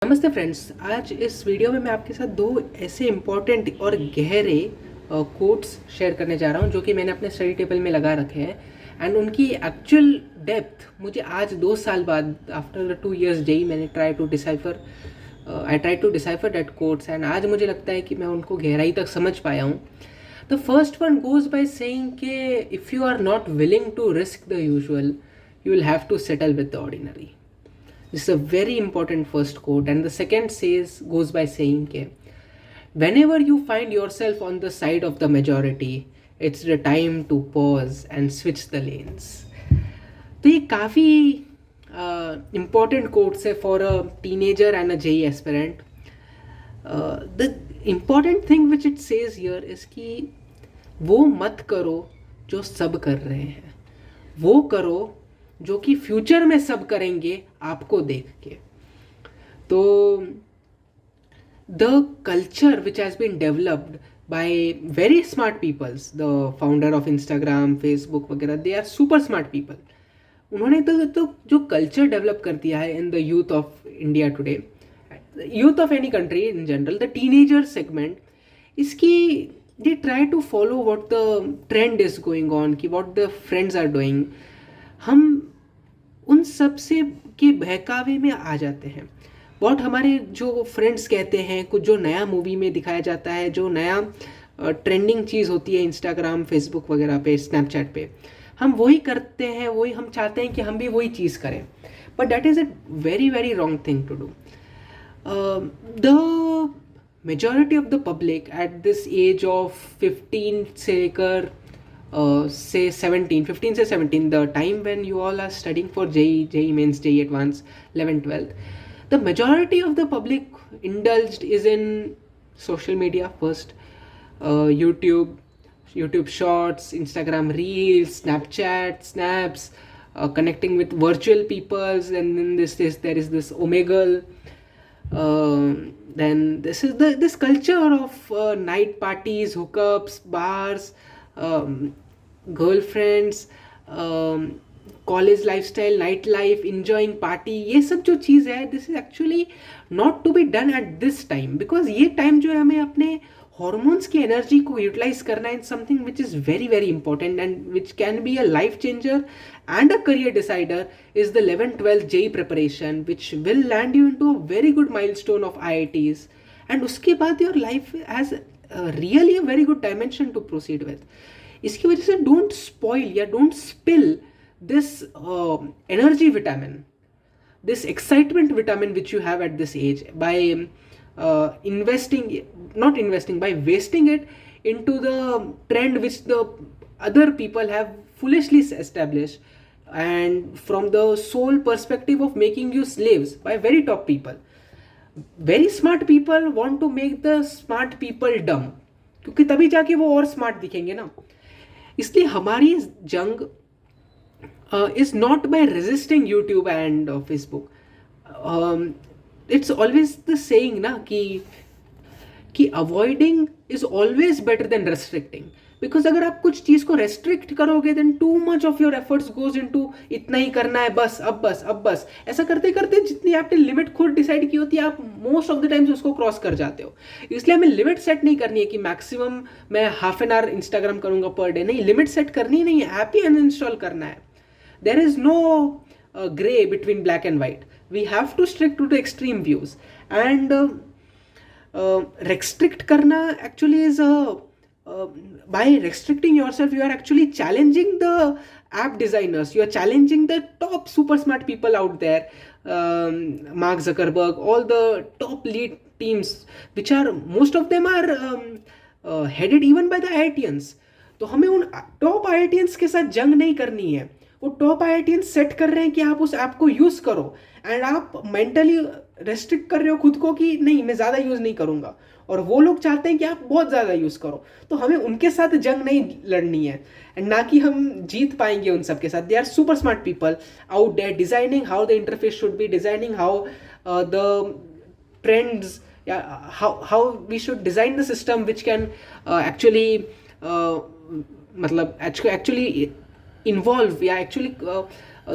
नमस्ते फ्रेंड्स। आज इस वीडियो में मैं आपके साथ दो ऐसे इम्पॉर्टेंट और गहरे कोट्स शेयर करने जा रहा हूँ जो कि मैंने अपने स्टडी टेबल में लगा रखे हैं। एंड उनकी एक्चुअल डेप्थ मुझे आज 2 साल बाद आफ्टर 2 years जेई मैंने try to decipher that quotes and आज मुझे लगता है कि मैं उनको गहराई तक समझ पाया हूँ। The first one goes by saying कि if you are not willing to risk the usual you will have to settle with the ordinary. This is a very important first quote, and the second goes by saying कि whenever you find yourself on the side of the majority, it's the time to pause and switch the lanes. तो ये काफ़ी important quotes है for a teenager and a JEE aspirant. The important thing which it says here is कि वो मत करो जो सब कर रहे हैं, वो करो जो कि फ्यूचर में सब करेंगे आपको देख के। तो the culture which has been developed by very smart peoples, the founder of Instagram, Facebook वगैरह, they are super smart people. उन्होंने तो जो कल्चर डेवलप कर दिया है in the youth of India today, youth of any country in general, the teenager segment, इसकी they try to follow what the trend is going on, कि what the friends are doing. हम उन सब से के बहकावे में आ जाते हैं। बहुत हमारे जो फ्रेंड्स कहते हैं, कुछ जो नया मूवी में दिखाया जाता है, जो नया ट्रेंडिंग चीज़ होती है इंस्टाग्राम, फेसबुक वगैरह पे, स्नैपचैट पे, हम वही करते हैं, वही हम चाहते हैं कि हम भी वही चीज़ करें। But that is a very very wrong thing to do. The majority of the public at this age of 15 से लेकर say 17, 15 से 17, the time when you all are studying for JEE mains, JEE advanced, 11th, 12th, the majority of the public indulged is in social media first. YouTube shorts, Instagram reels, Snapchat snaps, connecting with virtual peoples, and then there is this Omegle. Then this culture of night parties, hookups, bars, girlfriends, college lifestyle, night life, enjoying party, ये सब जो चीज़ है, this is actually not to be done at this time, because ये time जो है हमें अपने हॉर्मोन्स की एनर्जी को यूटिलाइज करना है in something which is very very important and which can be a life changer and a career decider, is the 11th-12th JEE preparation which will land you in to a very good milestone of IITs, एंड उसके बाद your life has really a very good dimension to proceed with. इसकी वजह से don't spoil या don't spill this energy vitamin, this excitement vitamin which you have eight this age by by wasting it into the trend which the other people have foolishly established, and from the sole perspective of making you slaves by very top people. Very smart people want to make the smart people dumb, क्योंकि तभी जाके वो और smart दिखेंगे ना। इसलिए हमारी जंग is not by resisting YouTube and Facebook. It's always the saying ना कि avoiding is always better than restricting, because अगर आप कुछ चीज़ को रेस्ट्रिक्ट करोगे then too much of your efforts goes into इतना ही करना है, बस अब बस अब बस, ऐसा करते करते जितनी आपने लिमिट खुद डिसाइड की होती है, आप मोस्ट ऑफ द टाइम्स उसको क्रॉस कर जाते हो। इसलिए हमें लिमिट सेट नहीं करनी है कि मैक्सिमम मैं हाफ एन आवर इंस्टाग्राम करूंगा पर डे, नहीं, लिमिट सेट करनी नहीं है, ऐप ही अनइंस्टॉल करना है। There is no grey between black and white, we have to stick to the extreme views, and restrict करना actually is by restricting yourself you are actually challenging the app designers, you are challenging the top super smart people out there, Mark Zuckerberg, all the top lead teams which are, most of them are headed even by the IITians. तो हमें उन top IITians के साथ जंग नहीं करनी है। वो टॉप IITians सेट कर रहे हैं कि आप उस ऐप को यूज़ करो, एंड आप मेंटली रेस्ट्रिक्ट कर रहे हो खुद को कि नहीं मैं ज़्यादा यूज़ नहीं करूँगा, और वो लोग चाहते हैं कि आप बहुत ज़्यादा यूज़ करो। तो हमें उनके साथ जंग नहीं लड़नी है, एंड ना कि हम जीत पाएंगे उन सब के साथ। They are super smart people out there designing how the interface should be, designing how the trends, how we should design the system which can actually मतलब actually इन्वॉल्व या एक्चुअली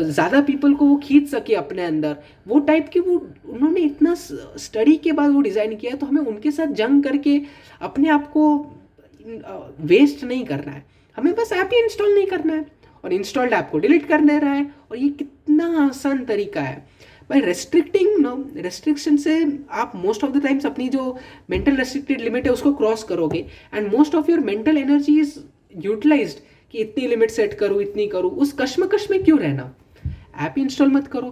ज़्यादा पीपल को वो खींच सके अपने अंदर, वो टाइप की वो उन्होंने इतना स्टडी के बाद वो डिज़ाइन किया है। तो हमें उनके साथ जंग करके अपने आप को वेस्ट नहीं करना है, हमें बस ऐप ही इंस्टॉल नहीं करना है और इंस्टॉल्ड ऐप को डिलीट कर दे रहा है। और ये कितना आसान तरीका है। बाय रेस्ट्रिक्टिंग नो, रेस्ट्रिक्शन से आप मोस्ट ऑफ द टाइम्स अपनी जो मेंटल रेस्ट्रिक्टेड लिमिट है उसको क्रॉस करोगे, and most of your mental energy is utilized कि इतनी लिमिट सेट करूँ, इतनी करूँ। उस कश्मकश में क्यों रहना, ऐप ही इंस्टॉल मत करो।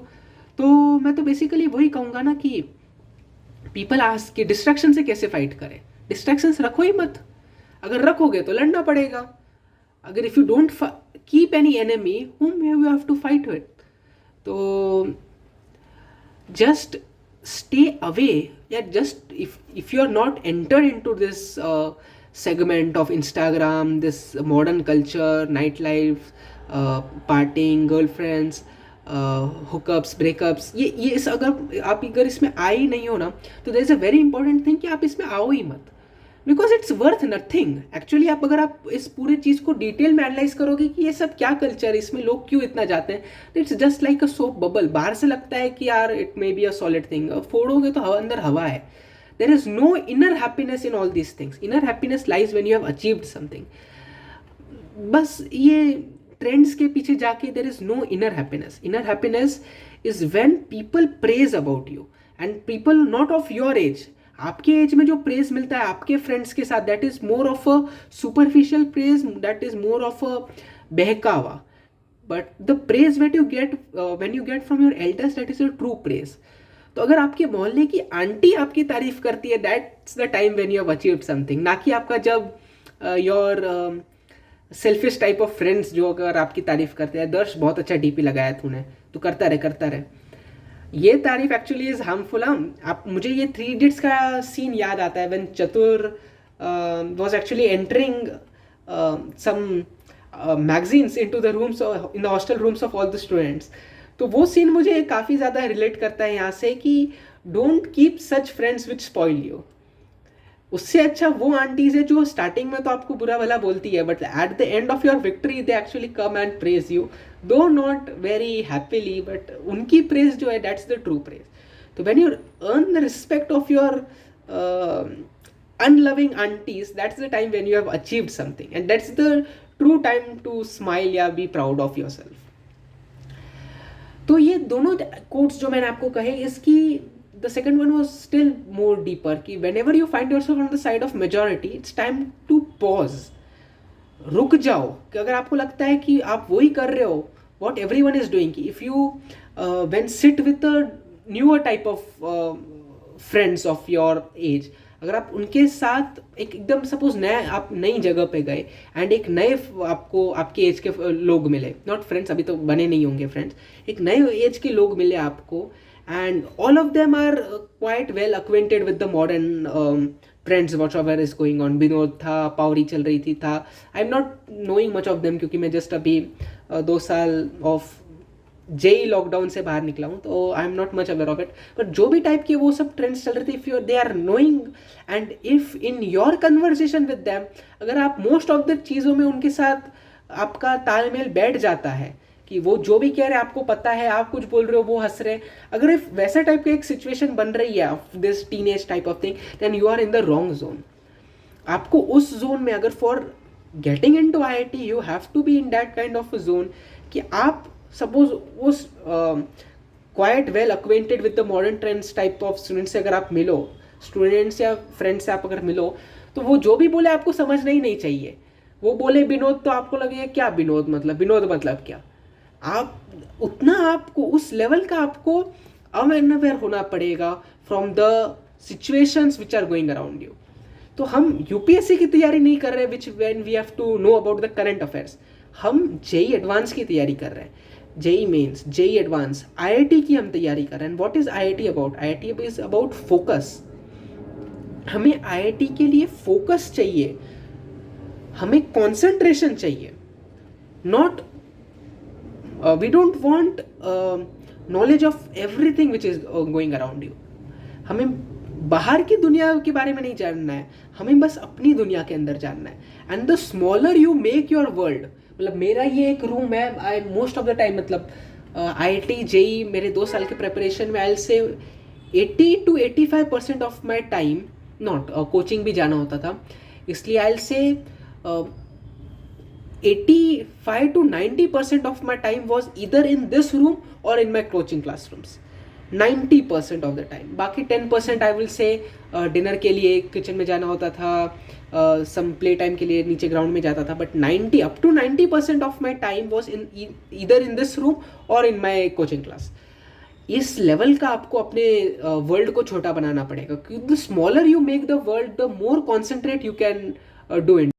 तो मैं तो बेसिकली वही कहूँगा ना कि पीपल आस्क कि डिस्ट्रैक्शन से कैसे फाइट करें। डिस्ट्रैक्शंस रखो ही मत, अगर रखोगे तो लड़ना पड़ेगा। अगर if you don't keep any enemy whom you have to fight with, तो just stay away. Yeah, just if you are not entered into this segment of Instagram, this modern culture, nightlife, partying, girlfriends, hookups, breakups, ये इस अगर इसमें आए ही नहीं हो ना, तो there is a very important thing कि आप इसमें आओ ही मत, because it's worth nothing actually. आप अगर आप इस पूरी चीज़ को डिटेल में एनालाइज करोगे कि ये सब क्या कल्चर है, इसमें लोग क्यों इतना जाते हैं, it's just like a soap bubble. बाहर से लगता है कि यार it may be a solid thing, फोड़ोगे तो अंदर हवा है। There is no inner happiness in all these things. Inner happiness lies when you have achieved something. बस ये ट्रेंड्स के पीछे जाके there is no inner happiness. Inner happiness is when people praise about you and people not of your age. आपके as में जो praise मिलता है आपके फ्रेंड्स के साथ, that is more of a superficial praise, that is more of a बहकावा। But the praise what you get when you get from your elders, that is your true praise. तो अगर आपके मोहल्ले की आंटी आपकी तारीफ करती है, that's the time when you have achieved something, ना कि आपका जब your selfish type of friends जो अगर आपकी तारीफ करते हैं, दर्श बहुत अच्छा डीपी लगाया तूने, तो करता रहे। ये तारीफ एक्चुअली इज हार्मफुल। आप मुझे ये 3 इडियट्स का सीन याद आता है when Chatur was actually entering some magazines into the rooms in the hostel rooms of all the students. तो वो सीन मुझे काफ़ी ज़्यादा रिलेट करता है यहाँ से कि don't keep such friends which spoil you. उससे अच्छा वो आंटीज है जो स्टार्टिंग में तो आपको बुरा भला बोलती है, but at the end of your victory they actually come and praise you, though not very happily, but उनकी प्रेज जो है दैट्स द ट्रू प्रेज। तो when you earn the respect of your unloving aunties, that's the time when you have achieved something, and that's the true time to smile या be proud of yourself. तो ये दोनों quotes जो मैंने आपको कहे, इसकी the second one was still more deeper कि whenever you find yourself on the side of majority, it's time to pause. रुक जाओ कि अगर आपको लगता है कि आप वही कर रहे हो what everyone is doing, कि if you when sit with a newer type of friends of your age, अगर आप उनके साथ एकदम सपोज नया आप नई जगह पे गए एंड एक नए आपको आपके एज के लोग मिले, नॉट फ्रेंड्स, अभी तो बने नहीं होंगे फ्रेंड्स, एक नए एज के लोग मिले आपको, and all of them are quite well acquainted with the modern trends whatever is going on. Vinod था, पावरी चल रही थी था, I am not knowing much of them क्योंकि मैं जस्ट अभी 2 साल ऑफ जेई लॉकडाउन से बाहर निकला हूँ, तो I am not much aware of it. But जो भी टाइप के वो सब ट्रेंड्स चल रहे थे, if you they are knowing and if in your conversation with them, अगर आप मोस्ट ऑफ द चीज़ों में उनके साथ आपका तालमेल बैठ जाता है कि वो जो भी कह रहे हैं आपको पता है, आप कुछ बोल रहे हो वो हंस रहे हैं, अगर इफ वैसा टाइप की एक सिचुएशन बन रही है this teenage type of thing, then you are in the wrong zone. आपको उस जोन में अगर for getting into IIT you have to be in that kind of zone कि आप सपोज उस quite well acquainted with the modern trends type of students से अगर आप मिलो, स्टूडेंट्स या फ्रेंड्स से आप अगर मिलो, तो वो जो भी बोले आपको समझना ही नहीं चाहिए। वो बोले विनोद तो आपको लगेगा क्या विनोद मतलब क्या। आप उतना आपको उस लेवल का आपको अवेयर होना पड़ेगा from the situations which are going around you. तो हम यूपीएससी की तैयारी नहीं कर रहे which when we have to know about the current affairs, हम जेई एडवांस की तैयारी कर रहे हैं, JEE mains, JEE advance, IIT की हम तैयारी कर रहे हैं। What is IIT about? IIT is about focus. हमें आईआईटी के लिए फोकस चाहिए, हमें कॉन्सेंट्रेशन चाहिए, not we don't want knowledge of everything which is going around you. हमें बाहर की दुनिया के बारे में नहीं जानना है, हमें बस अपनी दुनिया के अंदर जानना है। And the smaller you make your world, मतलब मेरा ये एक रूम है, I most of the time, मतलब IIT JEE मेरे 2 साल के प्रिपरेशन में आई से 80 to 85% of my time, not coaching भी जाना होता था, इसलिए आई से 85 to 90% of my time was either in this room or in my coaching classrooms. 90% of the time. बाकी 10% आई विल से डिनर के लिए किचन में जाना होता था, सम प्ले टाइम के लिए नीचे ग्राउंड में जाता था, but 90% of my time was in either in this room और इन माई कोचिंग क्लास. इस लेवल का आपको अपने वर्ल्ड को छोटा बनाना पड़ेगा, क्योंकि the smaller you make the world the more concentrate you can do in